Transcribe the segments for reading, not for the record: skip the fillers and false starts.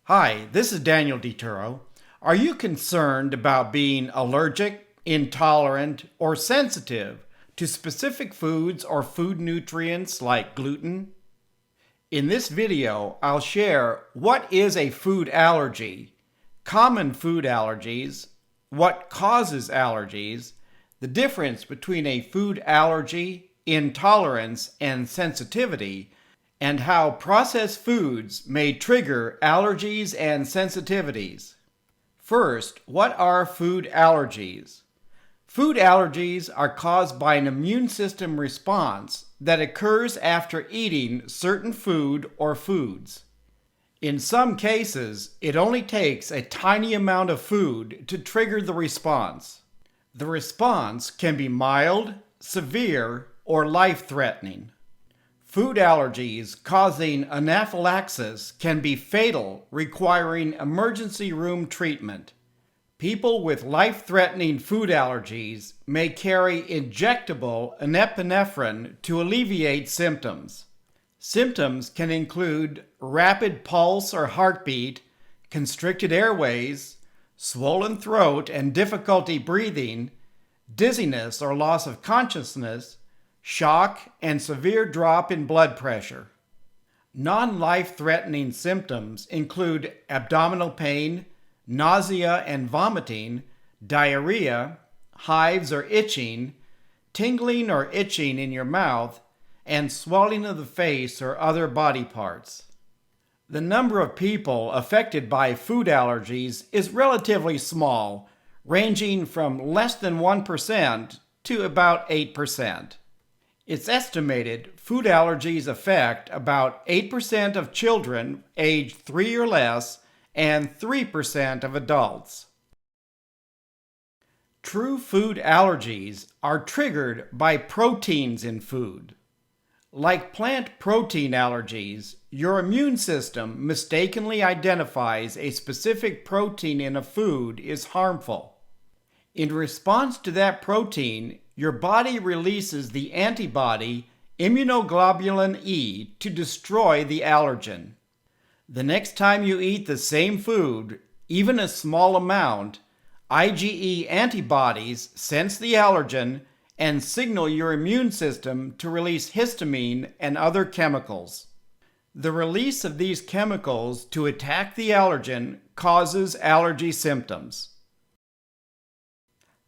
Hi, this is Daniel DiTuro. Are you concerned about being allergic, intolerant, or sensitive to specific foods or food nutrients like gluten? In this video, I'll share what is a food allergy, common food allergies, what causes allergies, the difference between a food allergy, intolerance, and sensitivity, and how processed foods may trigger allergies and sensitivities. First, what are food allergies? Food allergies are caused by an immune system response that occurs after eating certain food or foods. In some cases, it only takes a tiny amount of food to trigger the response. The response can be mild, severe, or life-threatening. Food allergies causing anaphylaxis can be fatal, requiring emergency room treatment. People with life-threatening food allergies may carry injectable epinephrine to alleviate symptoms. Symptoms can include rapid pulse or heartbeat, constricted airways, swollen throat and difficulty breathing, dizziness or loss of consciousness, shock, and severe drop in blood pressure. Non-life-threatening symptoms include abdominal pain, nausea and vomiting, diarrhea, hives or itching, tingling or itching in your mouth, and swelling of the face or other body parts. The number of people affected by food allergies is relatively small, ranging from less than 1% to about 8%. It's estimated food allergies affect about 8% of children aged 3 or less and 3% of adults. True food allergies are triggered by proteins in food. Like plant protein allergies, your immune system mistakenly identifies a specific protein in a food is harmful. In response to that protein, your body releases the antibody immunoglobulin E to destroy the allergen. The next time you eat the same food, even a small amount, IgE antibodies sense the allergen and signal your immune system to release histamine and other chemicals. The release of these chemicals to attack the allergen causes allergy symptoms.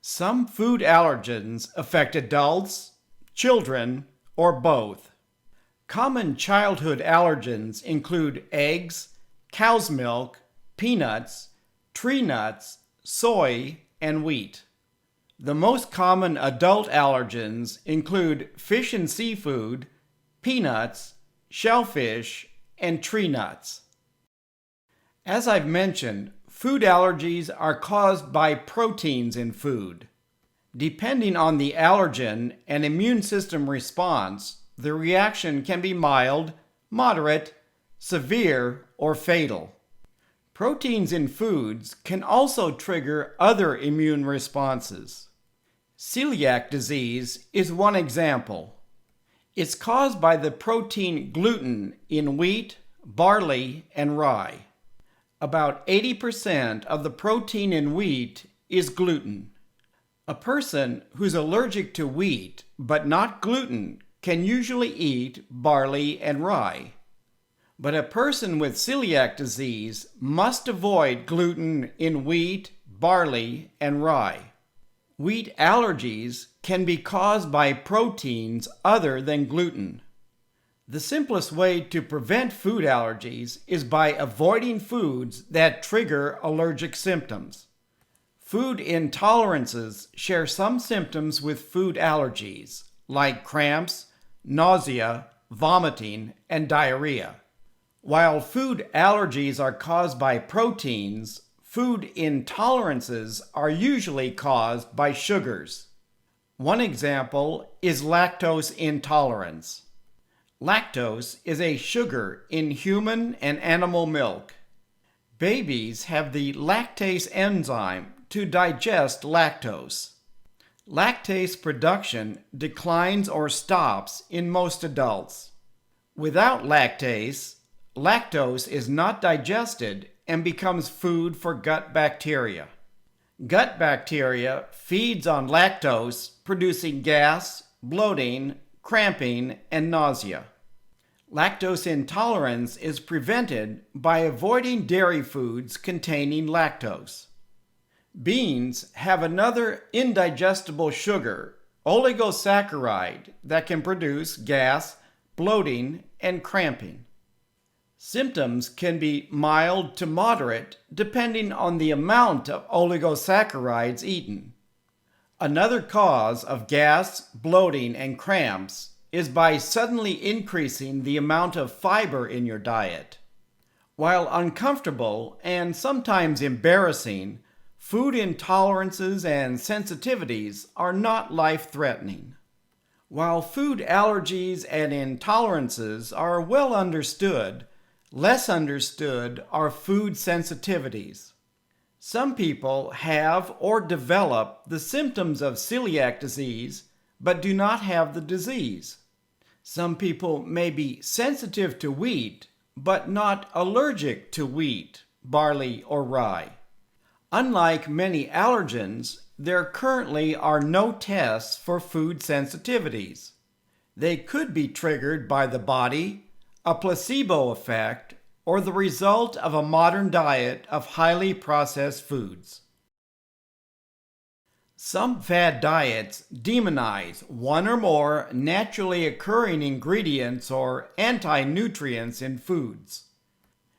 Some food allergens affect adults, children, or both. Common childhood allergens include eggs, cow's milk, peanuts, tree nuts, soy, and wheat. The most common adult allergens include fish and seafood, peanuts, shellfish, and tree nuts. As I've mentioned, food allergies are caused by proteins in food. Depending on the allergen and immune system response, the reaction can be mild, moderate, severe, or fatal. Proteins in foods can also trigger other immune responses. Celiac disease is one example. It's caused by the protein gluten in wheat, barley, and rye. About 80% of the protein in wheat is gluten. A person who's allergic to wheat but not gluten can usually eat barley and rye. But a person with celiac disease must avoid gluten in wheat, barley, and rye. Wheat allergies can be caused by proteins other than gluten. The simplest way to prevent food allergies is by avoiding foods that trigger allergic symptoms. Food intolerances share some symptoms with food allergies, like cramps, nausea, vomiting, and diarrhea. While food allergies are caused by proteins, food intolerances are usually caused by sugars. One example is lactose intolerance. Lactose is a sugar in human and animal milk. Babies have the lactase enzyme to digest lactose. Lactase production declines or stops in most adults. Without lactase, lactose is not digested and becomes food for gut bacteria. Gut bacteria feeds on lactose, producing gas, bloating, cramping, and nausea. Lactose intolerance is prevented by avoiding dairy foods containing lactose. Beans have another indigestible sugar, oligosaccharide, that can produce gas, bloating, and cramping. Symptoms can be mild to moderate depending on the amount of oligosaccharides eaten. Another cause of gas, bloating, and cramps is by suddenly increasing the amount of fiber in your diet. While uncomfortable and sometimes embarrassing, food intolerances and sensitivities are not life-threatening. While food allergies and intolerances are well understood, less understood are food sensitivities. Some people have or develop the symptoms of celiac disease, but do not have the disease. Some people may be sensitive to wheat, but not allergic to wheat, barley, or rye. Unlike many allergens, there currently are no tests for food sensitivities. They could be triggered by the body, a placebo effect, or the result of a modern diet of highly processed foods. Some fad diets demonize one or more naturally occurring ingredients or anti-nutrients in foods.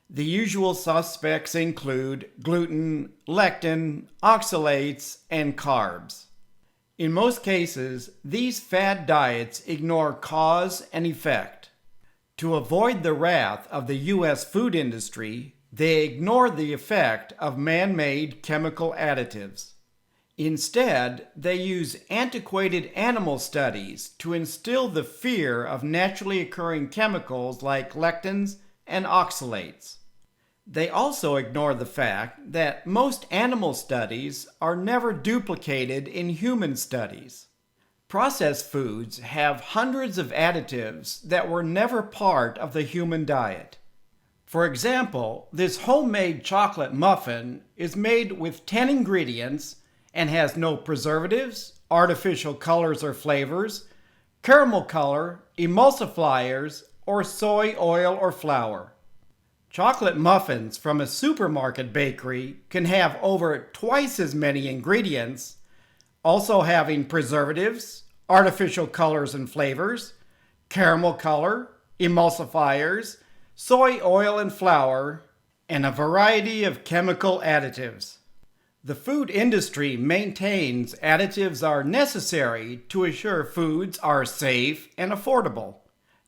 The usual suspects include gluten, lectin, oxalates, and carbs. In most cases, these fad diets ignore cause and effect. To avoid the wrath of the U.S. food industry, they ignore the effect of man-made chemical additives. Instead, they use antiquated animal studies to instill the fear of naturally occurring chemicals like lectins and oxalates. They also ignore the fact that most animal studies are never duplicated in human studies. Processed foods have hundreds of additives that were never part of the human diet. For example, this homemade chocolate muffin is made with 10 ingredients and has no preservatives, artificial colors or flavors, caramel color, emulsifiers, or soy oil or flour. Chocolate muffins from a supermarket bakery can have over twice as many ingredients, also having preservatives, artificial colors and flavors, caramel color, emulsifiers, soy oil and flour, and a variety of chemical additives. The food industry maintains additives are necessary to assure foods are safe and affordable.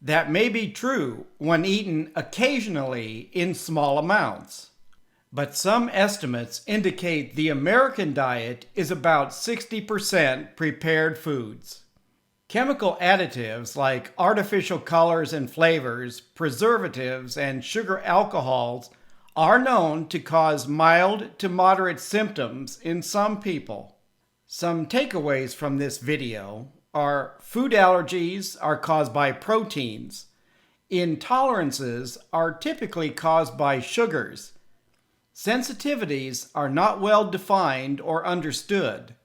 That may be true when eaten occasionally in small amounts. But some estimates indicate the American diet is about 60% prepared foods. Chemical additives like artificial colors and flavors, preservatives, and sugar alcohols are known to cause mild to moderate symptoms in some people. Some takeaways from this video are food allergies are caused by proteins. Intolerances are typically caused by sugars. Sensitivities are not well defined or understood.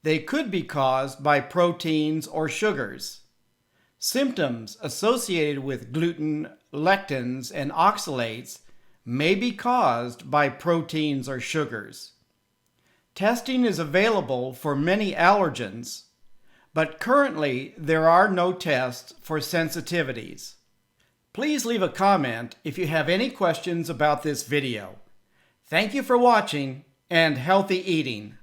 They could be caused by proteins or sugars. Symptoms associated with gluten, lectins, and oxalates may be caused by proteins or sugars. Testing is available for many allergens, but currently there are no tests for sensitivities. Please leave a comment if you have any questions about this video. Thank you for watching and healthy eating.